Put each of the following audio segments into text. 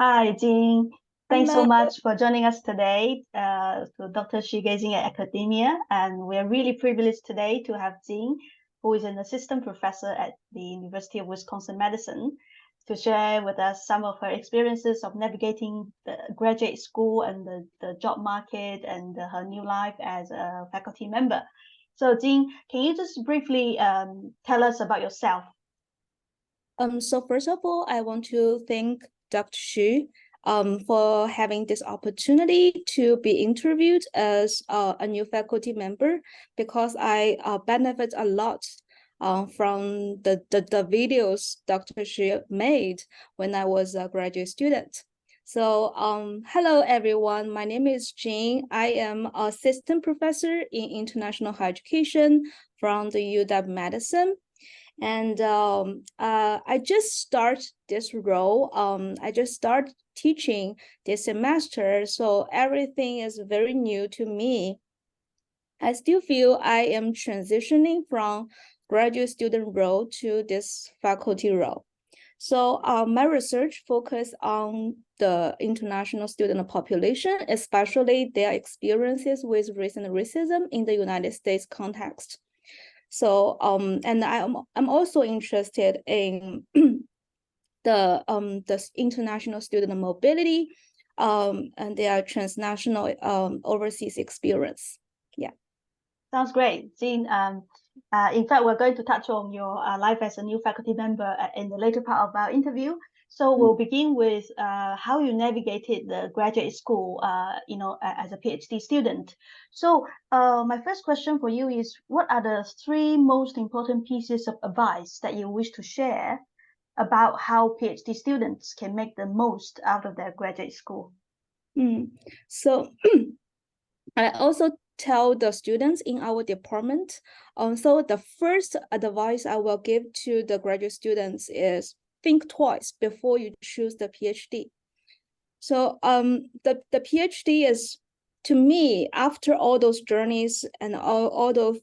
Hi, Jing. Thanks so Hello. much for joining us today to Dr. Xu Gazing at Academia. And we're really privileged today to have Jing, who is an assistant professor at the University of Wisconsin Madison, to share with us some of her experiences of navigating the graduate school and the job market and her new life as a faculty member. So, Jing, can you just briefly tell us about yourself? So first of all, I want to thank Dr. Xu for having this opportunity to be interviewed as a new faculty member because I benefit a lot from the videos Dr. Xu made when I was a graduate student. So hello everyone, my name is Jing. I am assistant professor in international higher education from the UW-Madison. And I just start this role. I just start teaching this semester, so everything is very new to me. I still feel I am transitioning from graduate student role to this faculty role. So my research focus on the international student population, especially their experiences with race and racism in the United States context. So and I'm also interested in the international student mobility and their transnational overseas experience. Yeah. Sounds great, Jean. In fact, we're going to touch on your life as a new faculty member in the later part of our interview. So we'll begin with how you navigated the graduate school, as a PhD student. So my first question for you is, what are the three most important pieces of advice that you wish to share about how PhD students can make the most out of their graduate school? So I also tell the students in our department. So the first advice I will give to the graduate students is think twice before you choose the PhD. So the PhD is, to me, after all those journeys and all those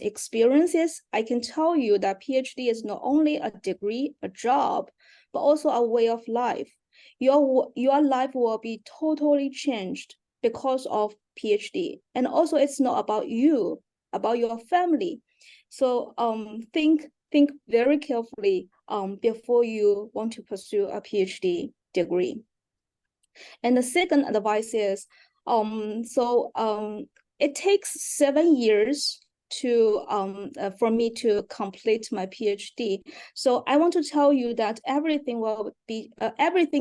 experiences, I can tell you that PhD is not only a degree, a job, but also a way of life. Your life will be totally changed because of PhD. And also it's not about you, about your family. So think very carefully before you want to pursue a PhD degree. And the second advice is, it takes 7 years for me to complete my PhD. So I want to tell you that everything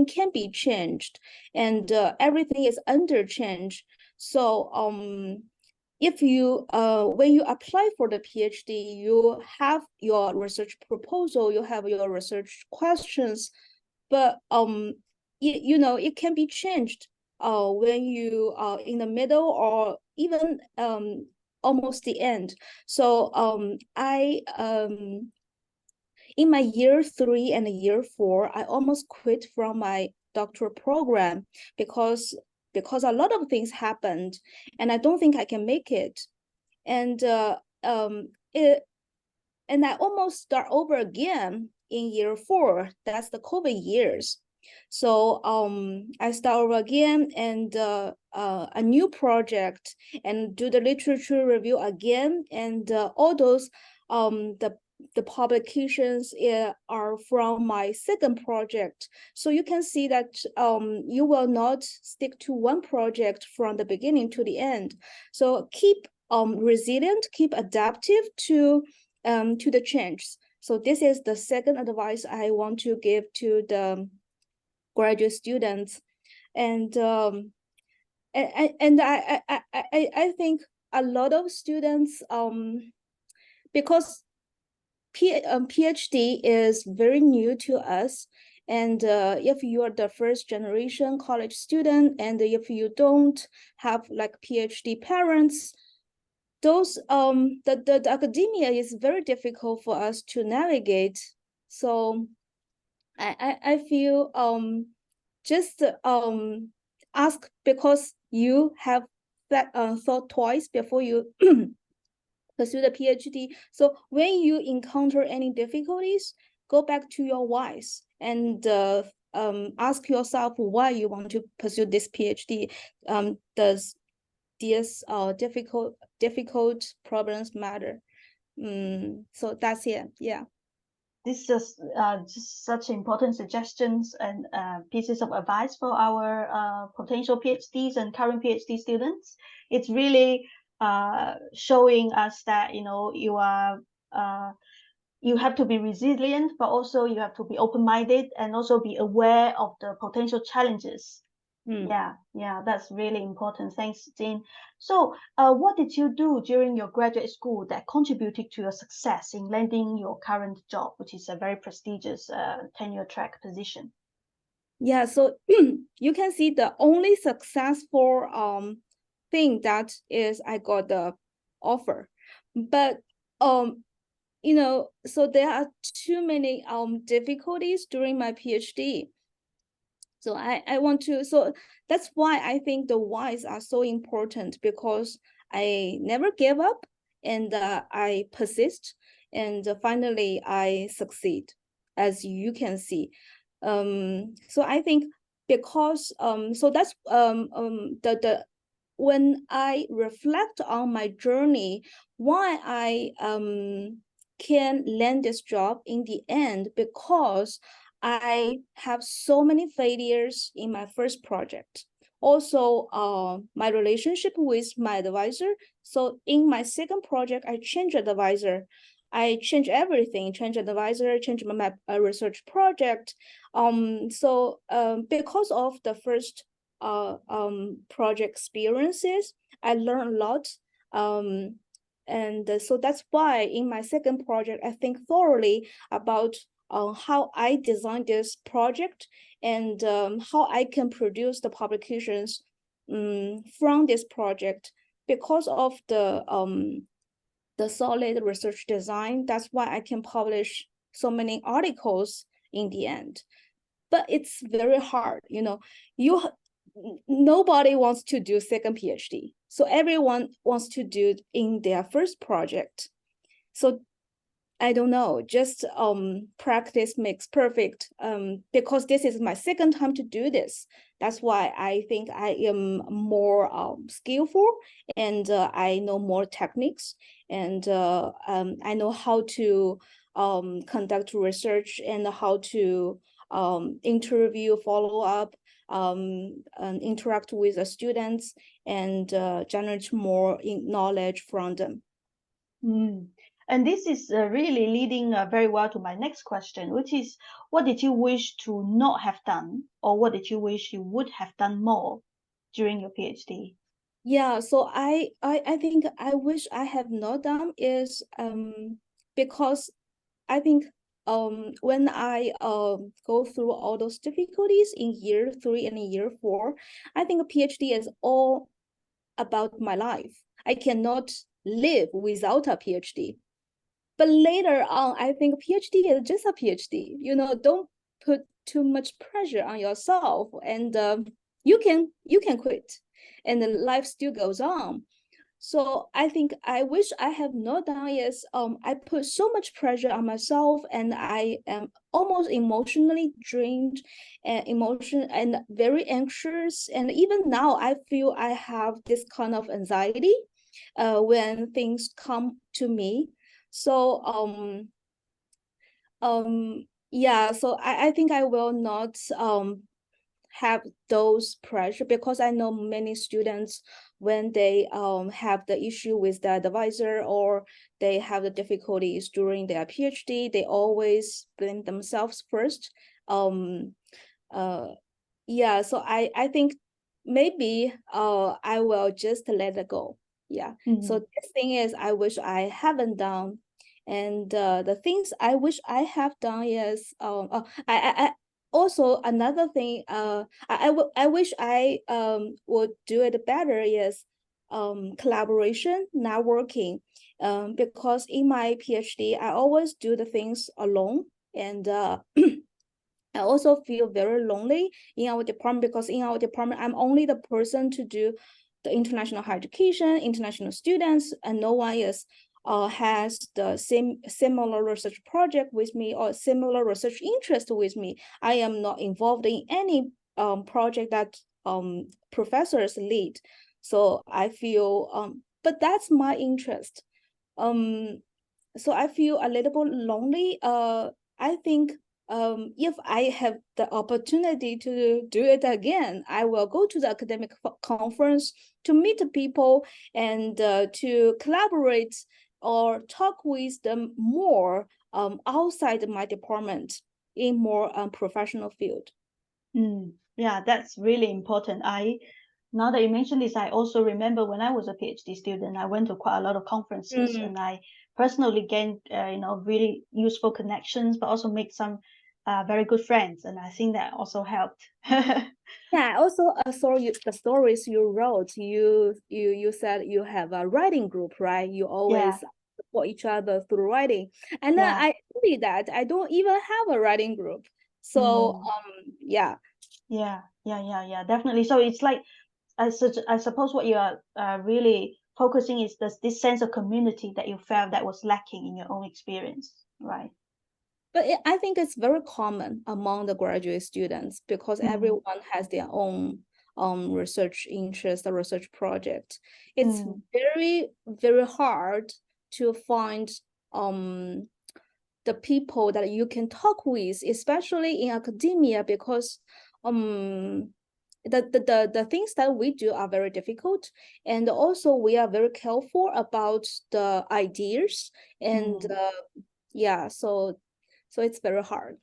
can be changed, and everything is under change. So if you when you apply for the PhD, you have your research proposal, you have your research questions, but it can be changed when you are in the middle or even almost the end. So I in my year 3 and year 4, I almost quit from my doctoral program because a lot of things happened and I don't think I can make it. And it and I almost start over again in year 4. That's the COVID years. So I start over again and a new project and do the literature review again. And all those the publications are from my second project. So you can see that you will not stick to one project from the beginning to the end. So keep resilient, keep adaptive to the change. So this is the second advice I want to give to the graduate students. And I think a lot of students, because PhD is very new to us, and if you are the first generation college student, and if you don't have like PhD parents, those the academia is very difficult for us to navigate. So I feel just ask, because you have that thought twice before you pursue the PhD. So when you encounter any difficulties, go back to your whys and ask yourself why you want to pursue this PhD. Does these difficult problems matter? So that's it. Yeah. This is just such important suggestions and pieces of advice for our potential PhDs and current PhD students. It's really showing us that you have to be resilient, but also you have to be open-minded and also be aware of the potential challenges. Yeah, that's really important. Thanks, Jing. So, what did you do during your graduate school that contributed to your success in landing your current job, which is a very prestigious tenure-track position? Yeah, so you can see the only successful thing that is I got the offer, but so there are too many difficulties during my PhD. So I want to, so that's why I think the whys are so important, because I never gave up and I persist, and finally I succeed, as you can see. So I think because so that's the when I reflect on my journey, why I can land this job in the end, because I have so many failures in my first project. Also, my relationship with my advisor. So in my second project, I changed advisor. I changed everything, changed advisor, changed my research project. So because of the first project experiences, I learned a lot. And so that's why in my second project, I think thoroughly about how I designed this project and how I can produce the publications from this project. Because of the solid research design, that's why I can publish so many articles in the end. But it's very hard, nobody wants to do second PhD. So everyone wants to do it in their first project. So I don't know, just practice makes perfect, because this is my second time to do this. That's why I think I am more skillful, and I know more techniques, and I know how to conduct research and how to interview, follow up, and interact with the students, and generate more knowledge from them. And this is really leading very well to my next question, which is, what did you wish to not have done, or what did you wish you would have done more during your PhD? Yeah, so I think I wish I have not done is because I think when I go through all those difficulties in year 3 and in year 4, I think a PhD is all about my life. I cannot live without a PhD. But later on, I think PhD is just a PhD. Don't put too much pressure on yourself, and you can quit, and the life still goes on. So I think I wish I have not done is I put so much pressure on myself, and I am almost emotionally drained and very anxious. And even now I feel I have this kind of anxiety when things come to me. So yeah, so I think I will not have those pressure, because I know many students, when they have the issue with the advisor, or they have the difficulties during their PhD, they always blame themselves first. Yeah, so I think maybe I will just let it go. Yeah. So the thing is, I wish I haven't done, and the things I wish I have done is I also another thing I wish I would do it better is collaboration, networking, because in my PhD I always do the things alone, and I also feel very lonely in our department, because in our department I'm only the person to do the international higher education, international students, and no one is has the similar research project with me or similar research interest with me. I am not involved in any project that professors lead. So I feel, but that's my interest. So I feel a little bit lonely. I think if I have the opportunity to do it again, I will go to the academic conference to meet the people and to collaborate or talk with them more outside my department in more professional field. Yeah, that's really important. Now that you mentioned this, I also remember when I was a PhD student, I went to quite a lot of conferences and I personally gained, really useful connections, but also make some very good friends. And I think that also helped. Yeah, also saw the stories you wrote. You said you have a writing group, right? You always support each other through writing. And then I see that I don't even have a writing group. So yeah. Yeah, definitely. So it's like I suppose what you are really focusing is this sense of community that you felt that was lacking in your own experience, right? But I think it's very common among the graduate students because everyone has their own research interest or research project. It's very, very hard to find the people that you can talk with, especially in academia, because the things that we do are very difficult, and also we are very careful about the ideas, and yeah, so it's very hard.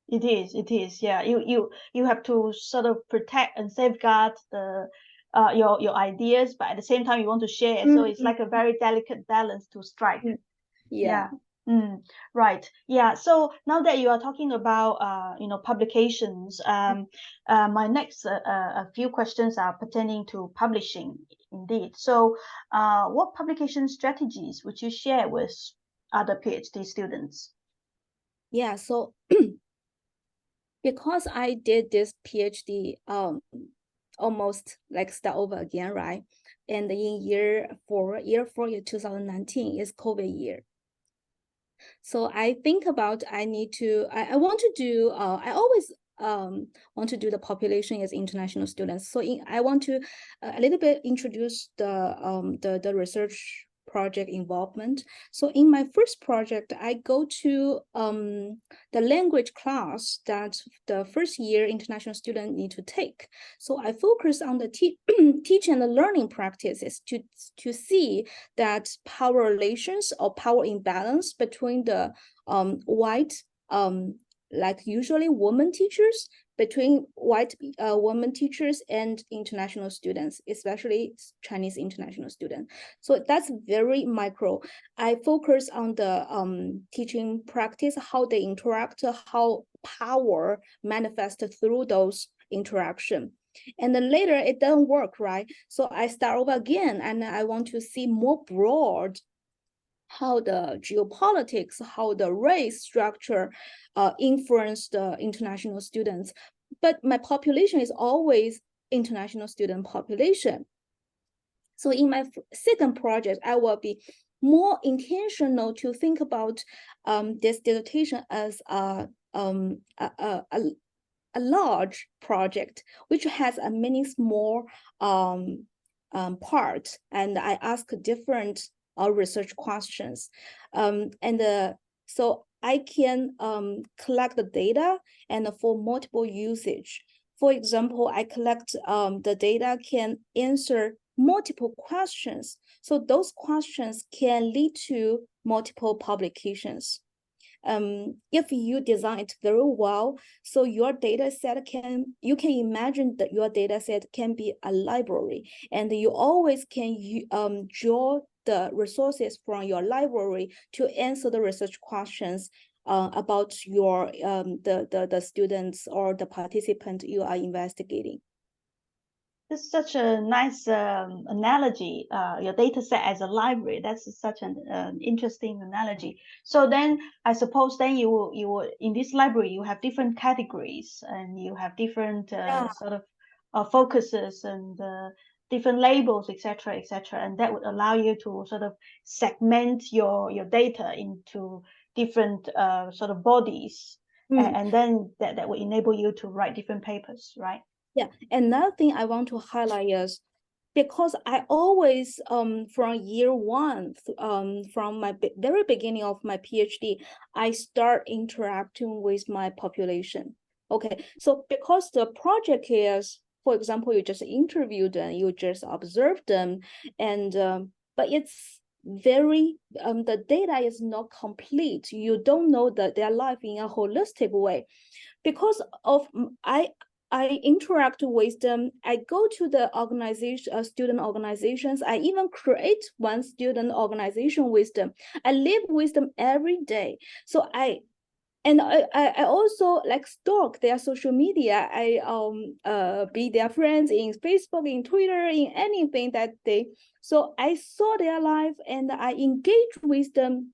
It is. Yeah, you have to sort of protect and safeguard your ideas, but at the same time you want to share. So it's like a very delicate balance to strike. Yeah. Right. Yeah. So now that you are talking about publications, my next a few questions are pertaining to publishing indeed. So what publication strategies would you share with other PhD students? Yeah, so because I did this PhD almost like start over again, right? And in year 4, 2019 is COVID year. So I think about I want to do I always want to do the population as international students. So I want to a little bit introduce the research project involvement. So in my first project, I go to the language class that the first year international student need to take. So I focus on the teaching and learning practices to see that power relations or power imbalance between the white like usually women teachers, between white women teachers and international students, especially Chinese international students. So that's very micro. I focus on the teaching practice, how they interact, how power manifests through those interaction. And then later it doesn't work, right? So I start over again and I want to see more broad how the geopolitics, how the race structure influence the international students. But my population is always international student population. So in my second project, I will be more intentional to think about this dissertation as a large project, which has a many small parts, and I ask different research questions, so I can collect the data and for multiple usage. For example, I collect the data can answer multiple questions, so those questions can lead to multiple publications. If you design it very well, so your data set you can imagine that your data set can be a library, and you always can draw the resources from your library to answer the research questions about your the students or the participant you are investigating. This is such a nice analogy. Your data set as a library. That's such an interesting analogy. So then, I suppose then you will in this library you have different categories and you have different sort of focuses and different labels, etc., etc., and that would allow you to sort of segment your data into different sort of bodies, and then that will enable you to write different papers, right? Yeah, another thing I want to highlight is because I always from year one, from my very beginning of my PhD, I start interacting with my population. Okay, so because the project is, for example, you just interview them, you just observe them, and but it's very the data is not complete. You don't know that their life in a holistic way. Because of I interact with them. I go to the organization, student organizations. I even create one student organization with them. I live with them every day. So I also like stalk their social media. I be their friends in Facebook, in Twitter, in anything that they. So I saw their life and I engage with them.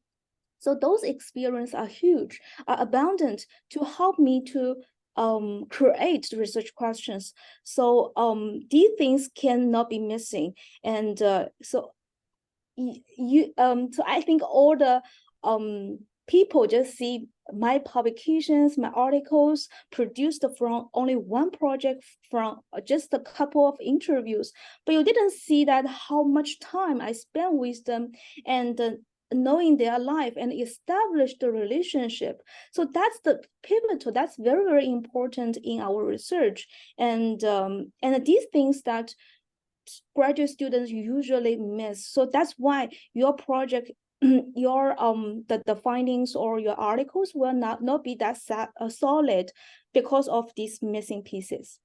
So those experiences are huge, are abundant to help me to create research questions. So these things cannot be missing. And so I think all the people just see my publications, my articles produced from only one project, from just a couple of interviews, but you didn't see that how much time I spent with them and knowing their life and establish the relationship. So that's the pivotal, that's very, very important in our research. And these things that graduate students usually miss. So that's why your project, your the findings or your articles will not be that solid because of these missing pieces.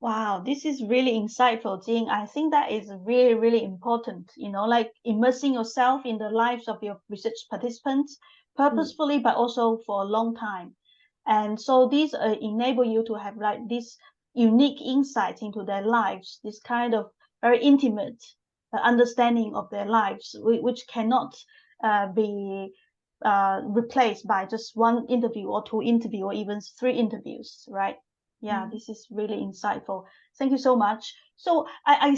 Wow, this is really insightful, Jing. I think that is really, really important, like immersing yourself in the lives of your research participants purposefully, but also for a long time. And so these enable you to have like this unique insight into their lives, this kind of very intimate understanding of their lives, which cannot be replaced by just one interview or two interviews or even three interviews, right? Yeah, this is really insightful. Thank you so much. So I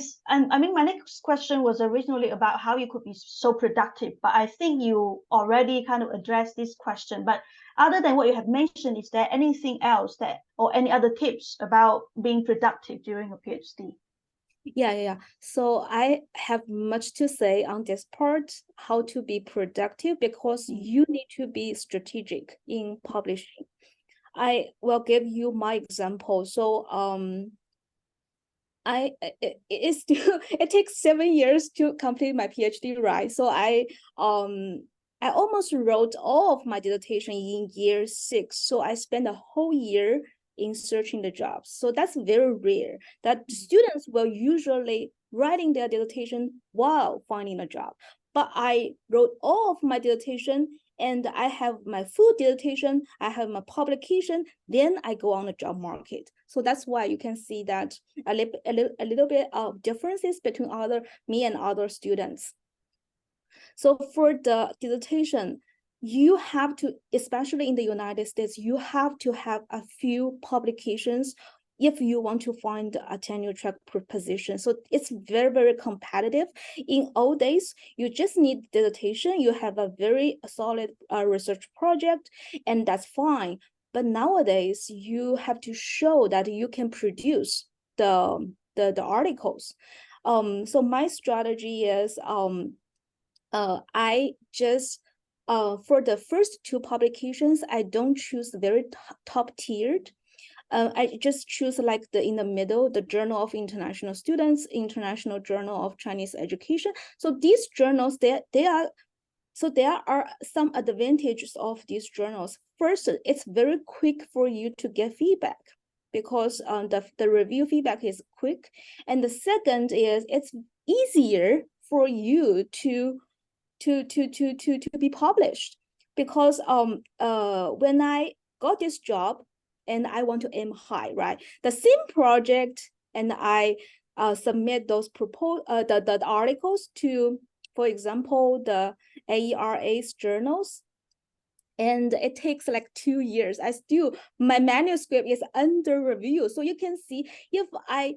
mean, my next question was originally about how you could be so productive, but I think you already kind of addressed this question. But other than what you have mentioned, is there anything else that, or any other tips about being productive during a PhD? Yeah. So I have much to say on this part, how to be productive, because you need to be strategic in publishing. I will give you my example. So it still it takes 7 years to complete my PhD, right? So I almost wrote all of my dissertation in year 6. So I spent a whole year in searching the jobs. So that's very rare that students will usually writing their dissertation while finding a job. But I wrote all of my dissertation and I have my full dissertation, I have my publication, then I go on the job market. So that's why you can see that a little bit of differences between me and other students. So for the dissertation, you have to, especially in the United States, you have to have a few publications if you want to find a tenure-track position. So it's very, very competitive. In old days, you just need dissertation, you have a very solid research project, and that's fine. But nowadays, you have to show that you can produce the articles. So my strategy is I just for the first 2 publications, I don't choose very top tiered. I just choose like in the middle, the Journal of International Students, International Journal of Chinese Education. So these journals, there are some advantages of these journals. First, it's very quick for you to get feedback because the review feedback is quick. And the second is it's easier for you to be published, because when I got this job and I want to aim high, right? The same project, and I submit those the articles to, for example, the AERA's journals, and it takes like 2 years. My manuscript is under review. So you can see if I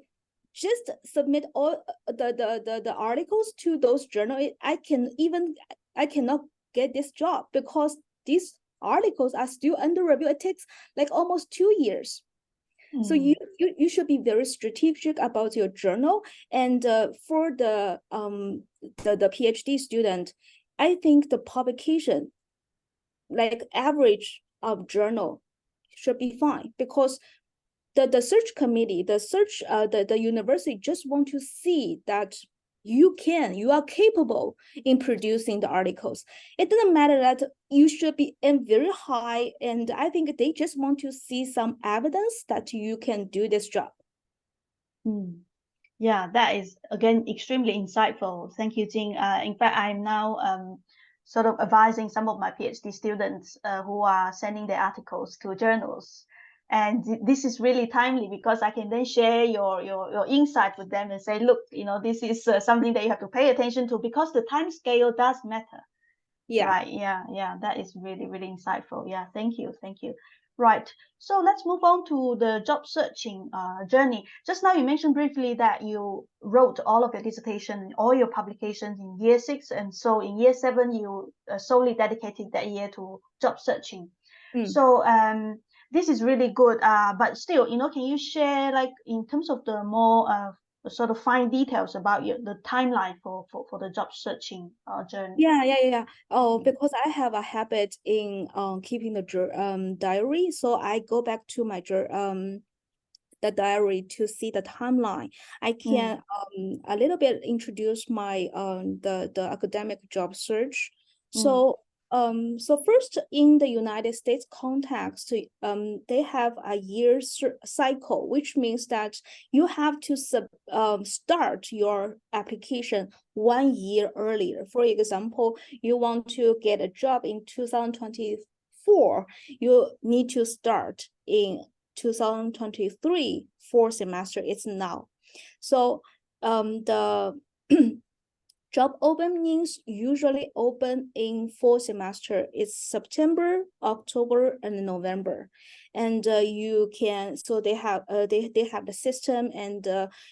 just submit all the articles to those journals, I cannot get this job because these articles are still under review. It takes like almost 2 years. So you should be very strategic about your journal. And for the PhD student, I think the publication, like average of journal, should be fine, because the search committee, the university just want to see that you are capable in producing the articles. It doesn't matter that you should be in very high, and I think they just want to see some evidence that you can do this job. Yeah, that is again extremely insightful. Thank you, Jing. In fact, I'm now sort of advising some of my PhD students who are sending their articles to journals. And this is really timely because I can then share your insight with them and say, look, this is something that you have to pay attention to, because the time scale does matter. Yeah. Right. Yeah. That is really, really insightful. Yeah. Thank you. Right. So let's move on to the job searching journey. Just now you mentioned briefly that you wrote all of your dissertation, all your publications in year 6. And so in year 7, you solely dedicated that year to job searching. So this is really good. But still, can you share, like, in terms of the more sort of fine details about the timeline for the job searching journey? Yeah. Oh, because I have a habit in keeping the diary, so I go back to my the diary to see the timeline. I can a little bit introduce my the academic job search. So first, in the United States context, they have a year cycle, which means that you have to start your application 1 year earlier. For example, you want to get a job in 2024, you need to start in 2023 4th semester. It's now. So the job openings usually open in 4th semester. It's September, October, and November, and you can. So they have they have the system, and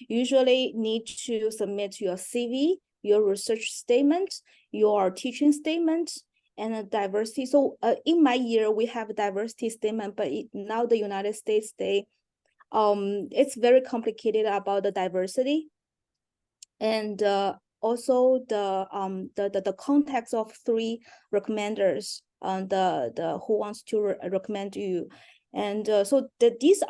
usually need to submit your CV, your research statement, your teaching statement, and a diversity. So in my year we have a diversity statement, but now the United States, it's very complicated about the diversity, and also the context of 3 recommenders, the who wants to recommend you. And so these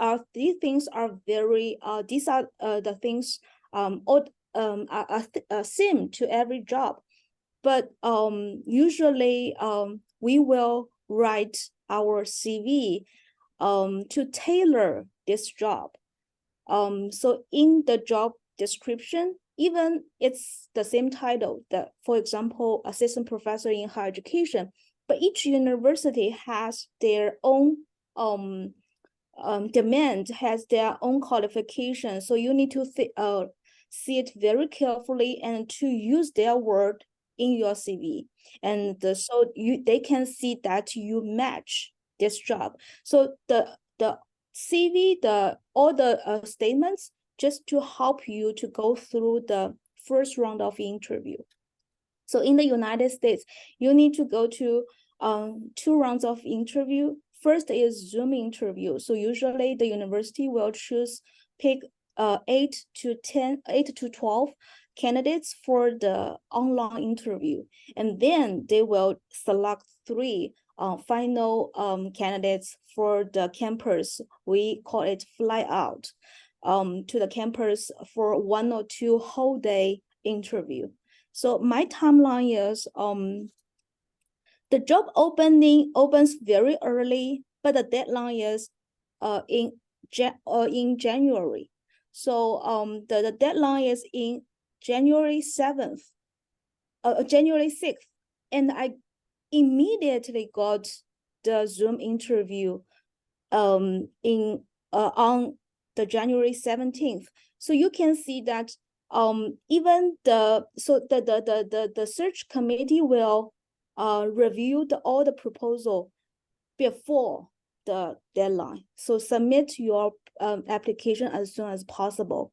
things are very these are the things are same to every job. But usually we will write our CV to tailor this job. So in the job description, even it's the same title, that, for example, assistant professor in higher education, but each university has their own demand, has their own qualification. So you need to see it very carefully and to use their word in your CV, and so they can see that you match this job. So the CV, all the statements, just to help you to go through the first round of interview. So in the United States, you need to go to 2 rounds of interview. First is Zoom interview. So usually the university will pick 8 to 12 candidates for the online interview, and then they will select 3 final candidates for the campus. We call it fly out to the campus for 1 or 2 whole day interview. So my timeline is the job opening opens very early, but the deadline is in January. So the deadline is in January 7th, January 6th, and I immediately got the Zoom interview on the January 17th. So you can see that even the search committee will review all the proposal before the deadline. So submit your application as soon as possible.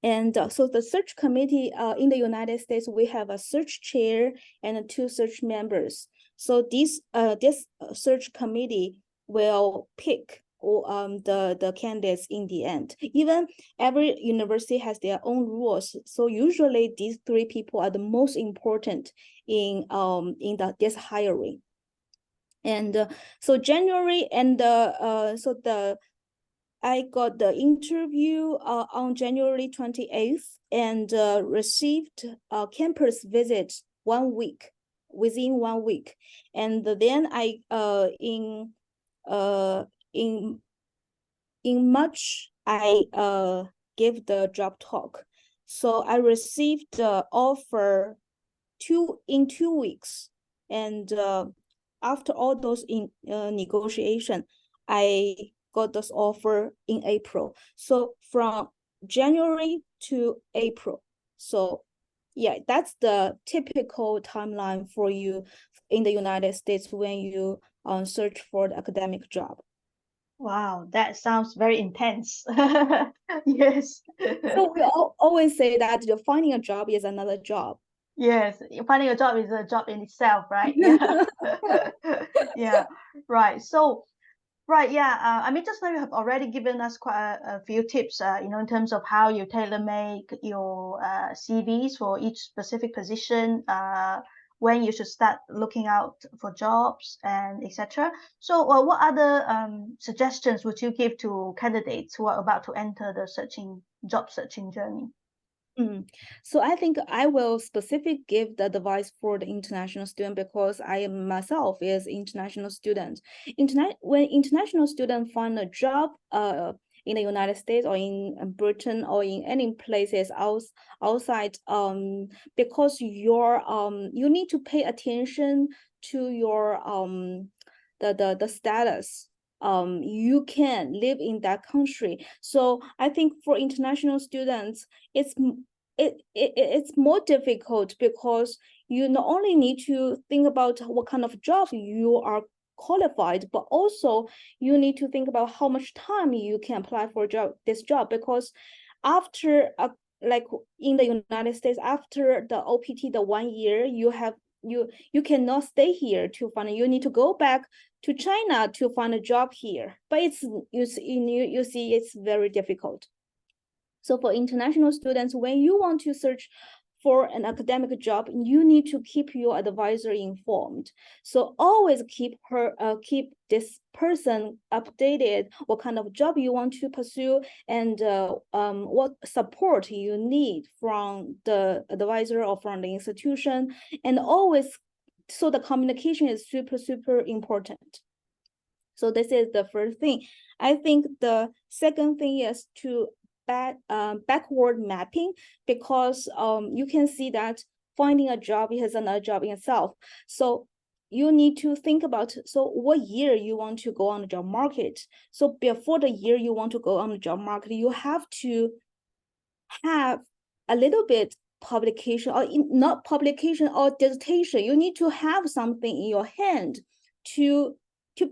And so the search committee in the United States, we have a search chair and 2 search members. So this search committee will pick the candidates in the end. Even every university has their own rules. So usually these 3 people are the most important in this hiring. And so January and I got the interview on January 28th and received a campus visit within 1 week. And then I in March I gave the job talk. So I received the offer in 2 weeks. And after all those negotiation, I got this offer in April. So from January to April. So yeah, that's the typical timeline for you in the United States when you search for the academic job. Wow, that sounds very intense. Yes. So we always say that finding a job is another job. Yes, finding a job is a job in itself, right? Yeah. Yeah, right. So, right, yeah. I mean, just now you have already given us quite a few tips, in terms of how you tailor-make your CVs for each specific position, when you should start looking out for jobs, and etc. So, what other suggestions would you give to candidates who are about to enter the job searching journey? So I think I will specifically give the advice for the international student because I myself is international student. When international student find a job in the United States or in Britain or in any places outside, because you need to pay attention to your the status. You can live in that country. So I think for international students, it's more difficult because you not only need to think about what kind of job you are qualified, but also you need to think about how much time you can apply for this job, because after like in the United States, after the OPT, the 1 year, you cannot stay here to find. You need to go back to China to find a job here. But you see it's very difficult. So for international students, when you want to search for an academic job, you need to keep your advisor informed. So always keep this person updated, what kind of job you want to pursue, and what support you need from the advisor or from the institution. And always, so the communication is super important. So this is the first thing. I think the second thing is to backward mapping, because you can see that finding a job is another job in itself. So you need to think about, so what year you want to go on the job market. So before the year you want to go on the job market, you have to have a little bit publication, or not publication or dissertation. You need to have something in your hand to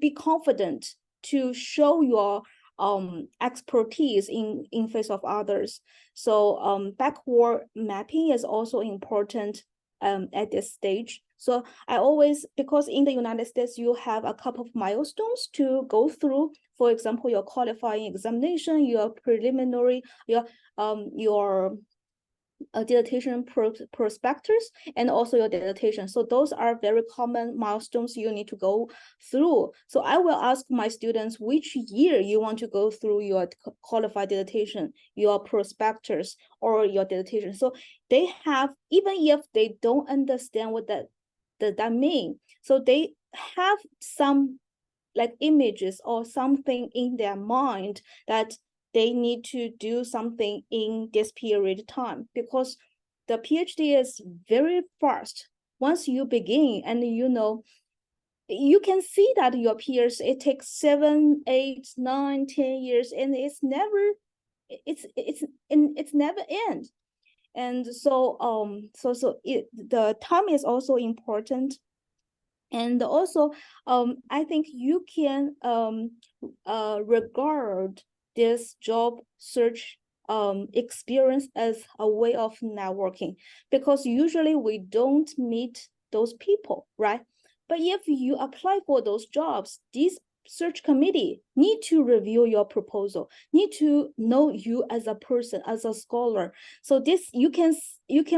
be confident, to show your expertise in face of others. So backward mapping is also important at this stage. So I always, because in the United States, you have a couple of milestones to go through. For example, your qualifying examination, your preliminary, your dissertation prospectus, and also your dissertation. So those are very common milestones you need to go through. So I will ask my students which year you want to go through your qualified dissertation, your prospectus, or your dissertation. So they have, even if they don't understand what that mean, so they have some like images or something in their mind that they need to do something in this period of time, because the PhD is very fast. Once you begin, and you can see that your peers, it takes 7, 8, 9, 10 years, and it's never end. And so the time is also important. And also I think you can regard this job search experience as a way of networking, because usually we don't meet those people, right? But if you apply for those jobs, these search committee need to review your proposal, need to know you as a person, as a scholar. So this you can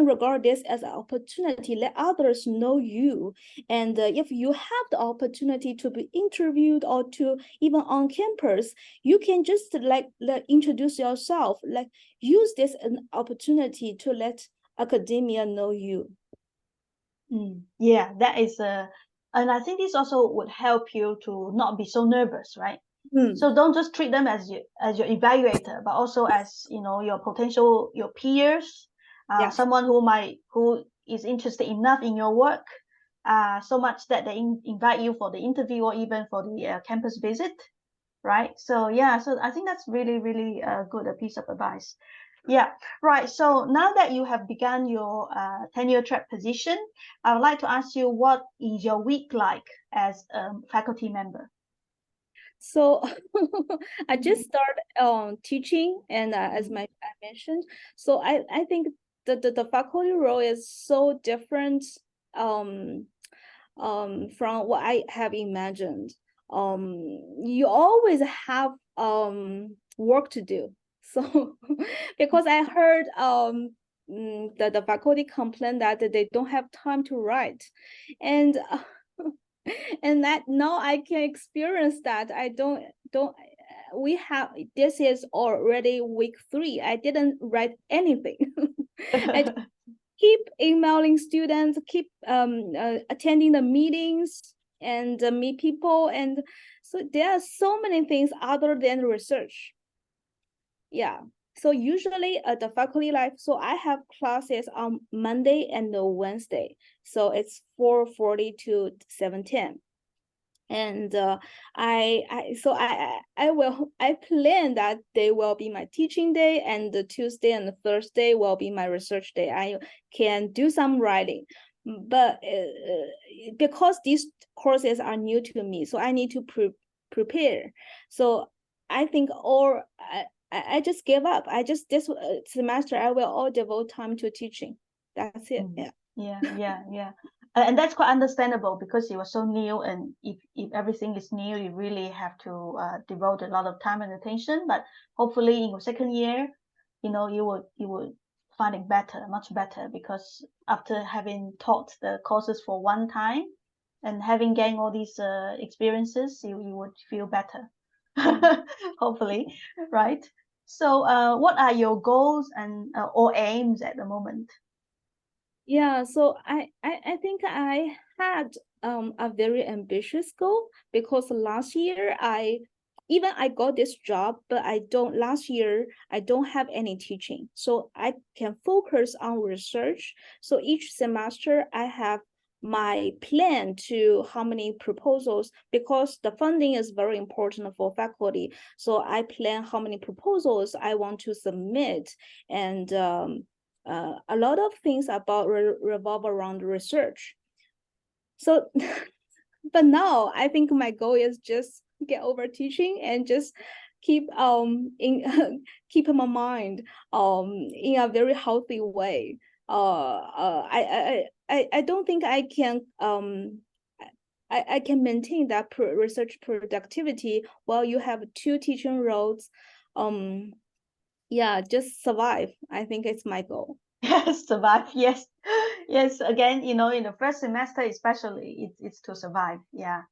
regard this as an opportunity, let others know you. And if you have the opportunity to be interviewed or to even on campus, you can just like introduce yourself, like use this an opportunity to let academia know you. Yeah, that is and I think this also would help you to not be so nervous, right? So don't just treat them as your evaluator, but also as your potential, your peers, Yes. someone who is interested enough in your work, so much that they invite you for the interview or even for the campus visit, right? So yeah, so I think that's really, really a good piece of advice. Yeah, right. So now that you have begun your tenure track position, I would like to ask you, what is your week like as a faculty member? So I just started teaching, and as I mentioned, so I think the faculty role is so different from what I have imagined. You always have work to do. So because I heard the faculty complain that they don't have time to write, and and that now I can experience that. I don't we have, this is already week 3. I didn't write anything. I keep emailing students, keep attending the meetings and meet people, and so there are so many things other than research. Yeah, so usually the faculty life, so I have classes on Monday and Wednesday, so it's 4:40 to 7:10. And I plan that they will be my teaching day, and the Tuesday and the Thursday will be my research day. I can do some writing, but because these courses are new to me, so I need to prepare. So I think I just gave up. I just this semester I will all devote time to teaching. That's it. Yeah. And that's quite understandable, because you were so new, and if everything is new, you really have to devote a lot of time and attention. But hopefully in your second year, you would find it better, much better, because after having taught the courses for one time and having gained all these experiences, you would feel better. Hopefully, right? So what are your goals and or aims at the moment? Yeah, so I think I had a very ambitious goal, because last year I got this job, but last year I don't have any teaching, so I can focus on research. So each semester I have my plan to how many proposals, because the funding is very important for faculty. So I plan how many proposals I want to submit, and a lot of things about revolve around research. So, but now I think my goal is just get over teaching and just keep keep my mind in a very healthy way. I don't think I can I can maintain that research productivity while you have 2 teaching roles. Yeah, just survive. I think it's my goal. Yes, survive. Yes. Again, in the first semester, especially, it's to survive. Yeah.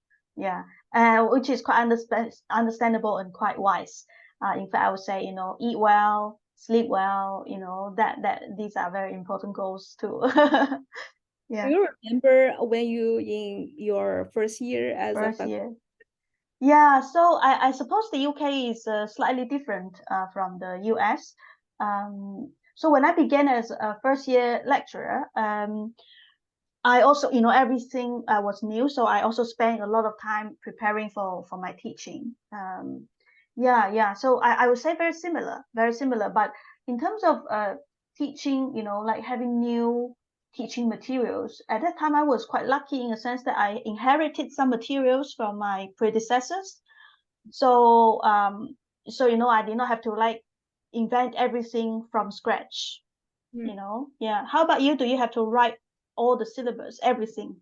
Which is quite understandable and quite wise. In fact, I would say, eat well, sleep well. That these are very important goals too. Yeah. Do you remember when you in your first year as a First faculty? year. Yeah, so I suppose the UK is slightly different from the US. So when I began as a first year lecturer, I also, everything was new. So I also spent a lot of time preparing for my teaching. Yeah. So I would say very similar, very similar. But in terms of teaching, like having new teaching materials, at that time I was quite lucky in a sense that I inherited some materials from my predecessors. So I did not have to like invent everything from scratch, you know? Yeah. How about you? Do you have to write all the syllabus, everything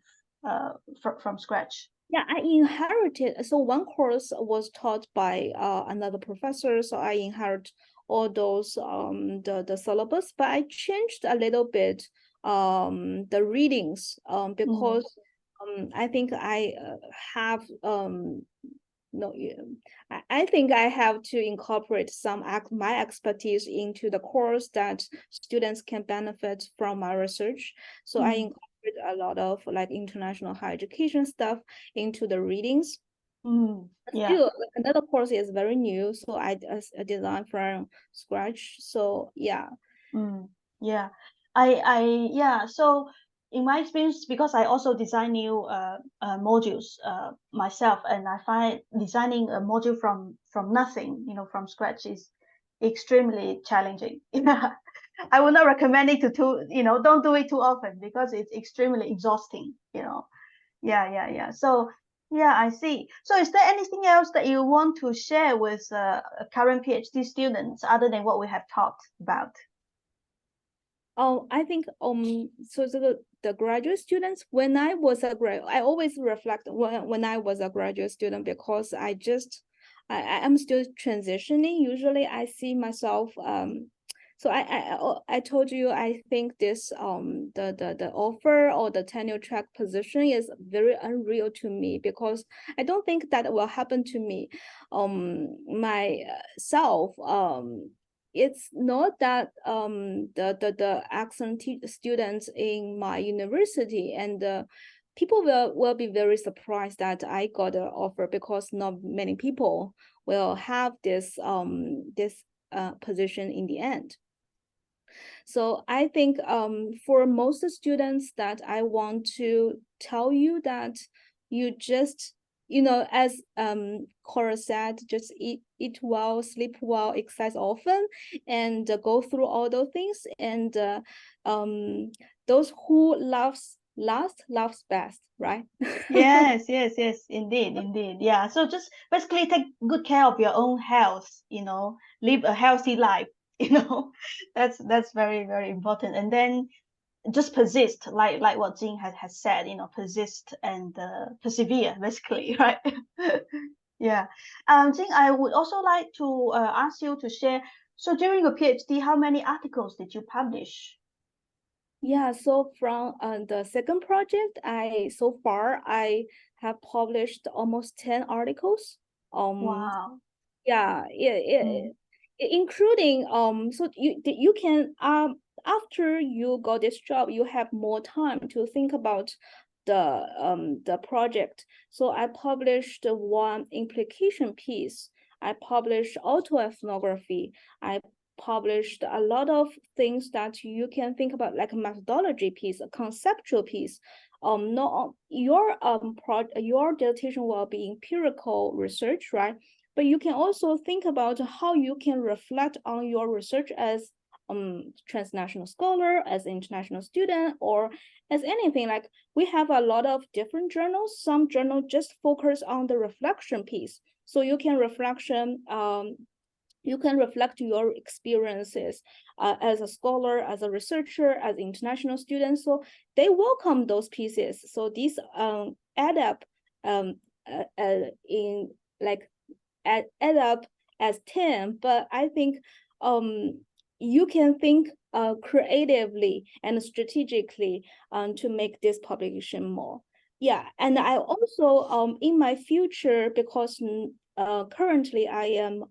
from scratch? Yeah, I inherited. So one course was taught by another professor, so I inherit all those the syllabus, but I changed a little bit the readings because I think I have no, I think I have to incorporate my expertise into the course that students can benefit from my research. So I incorporate a lot of like international higher education stuff into the readings. Yeah. Still, another course is very new, so I designed from scratch. So yeah. Yeah. Yeah. So in my experience, because I also design new modules myself, and I find designing a module from nothing, you know, from scratch is extremely challenging. Yeah. I would not recommend it to you know, don't do it too often because it's extremely exhausting, you know. Yeah. So yeah, I see. So is there anything else that you want to share with current PhD students other than what we have talked about? Oh, I think so the graduate students, when I was a I always reflect when I was a graduate student, because I am still transitioning. Usually I see myself so I told you, I think this the offer or the tenure track position is very unreal to me, because I don't think that will happen to me myself. It's not that the excellent students in my university, and people will be very surprised that I got an offer, because not many people will have this position in the end. So I think for most students, that I want to tell you that you just, you know, as Cora said, just eat well, sleep well, exercise often, and go through all those things. And those who loves best, right? Yes, indeed. Yeah. So just basically take good care of your own health, you know, live a healthy life, you know. That's very, very important. And then just persist, like what Jing has said, you know, persist and persevere, basically, right? Yeah. Jing, I would also like to ask you to share. So during your PhD, how many articles did you publish? Yeah, so from the second project, so far I have published almost 10 articles. Wow. Yeah, Mm. including so you can after you got this job, you have more time to think about the project. So I published one implication piece. I published autoethnography. I published a lot of things that you can think about, like a methodology piece, a conceptual piece. Not your dissertation will be empirical research, right? But you can also think about how you can reflect on your research as transnational scholar, as international student, or as anything. Like, we have a lot of different journals. Some journals just focus on the reflection piece. So you can reflect your experiences as a scholar, as a researcher, as international student. So they welcome those pieces. So these add up in like add up as 10. But I think you can think creatively and strategically to make this publication more. Yeah, and I also in my future, because currently I am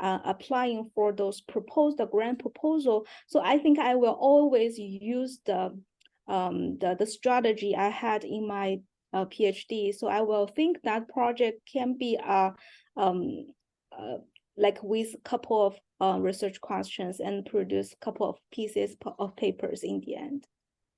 applying for those the grant proposal. So I think I will always use the strategy I had in my PhD. So I will think that project can be like with a couple of research questions and produce a couple of pieces of papers in the end.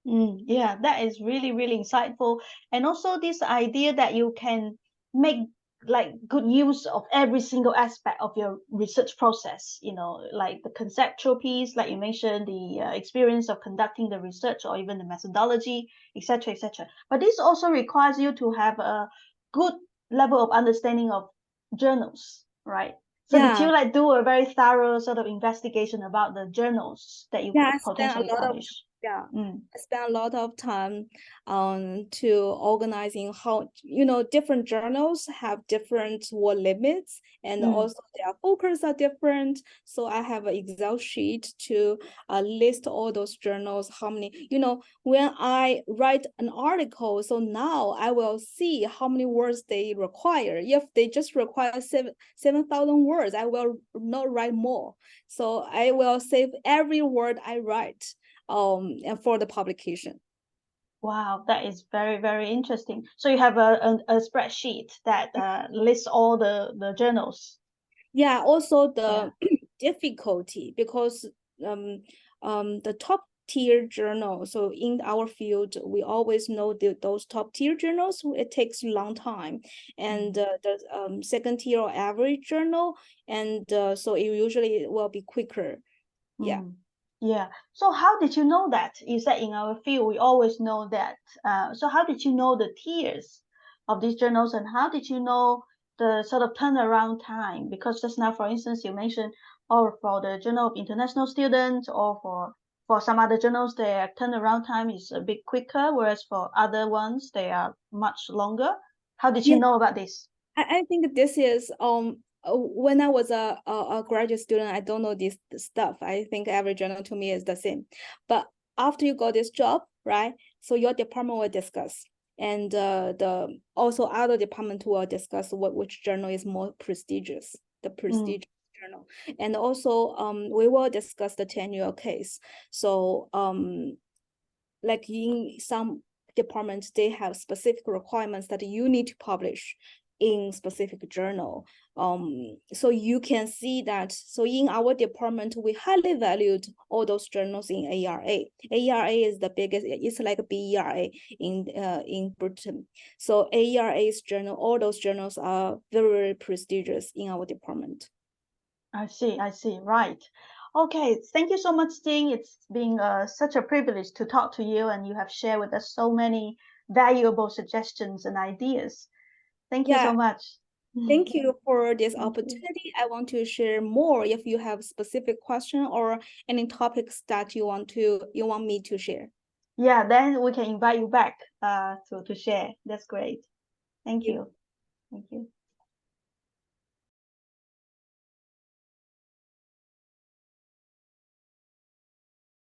Yeah, that is really, really insightful. And also this idea that you can make like good use of every single aspect of your research process, you know, like the conceptual piece, like you mentioned, the experience of conducting the research, or even the methodology, etc., etc. But this also requires you to have a good level of understanding of journals, right? So did you like do a very thorough sort of investigation about the journals that you could potentially publish? I spent a lot of time to organizing how, different journals have different word limits, and also their focus are different. So I have an Excel sheet to list all those journals, how many, when I write an article, so now I will see how many words they require. If they just require 7,000 words, I will not write more. So I will save every word I write and for the publication. Wow, that is very, very interesting. So you have a spreadsheet that lists all the journals. Yeah, also the difficulty, because the top tier journal, so in our field, we always know those top tier journals, it takes a long time, and the second tier or average journal, and so it usually will be quicker. Yeah. So how did you know that? You said in our field, we always know that. So how did you know the tiers of these journals, and how did you know the sort of turnaround time? Because just now, for instance, you mentioned, or for the Journal of International Students, or for some other journals, their turnaround time is a bit quicker, whereas for other ones, they are much longer. How did you know about this? I think this is when I was a graduate student, I don't know this stuff. I think every journal to me is the same. But after you got this job, right? So your department will discuss, and the also other department will discuss which journal is more prestigious, the prestigious journal, and also we will discuss the tenure case. So like in some departments, they have specific requirements that you need to publish in specific journal. So you can see that. So in our department, we highly valued all those journals in ARA. ARA is the biggest. It's like a BERA in Britain. So ARA's journal, all those journals are very, very prestigious in our department. I see. Right. Okay. Thank you so much, Jing. It's been such a privilege to talk to you, and you have shared with us so many valuable suggestions and ideas. Thank you so much. Thank you for this opportunity. I want to share more if you have specific question or any topics that you want me to share. Yeah, then we can invite you back to share. That's great. Thank you. Thank you.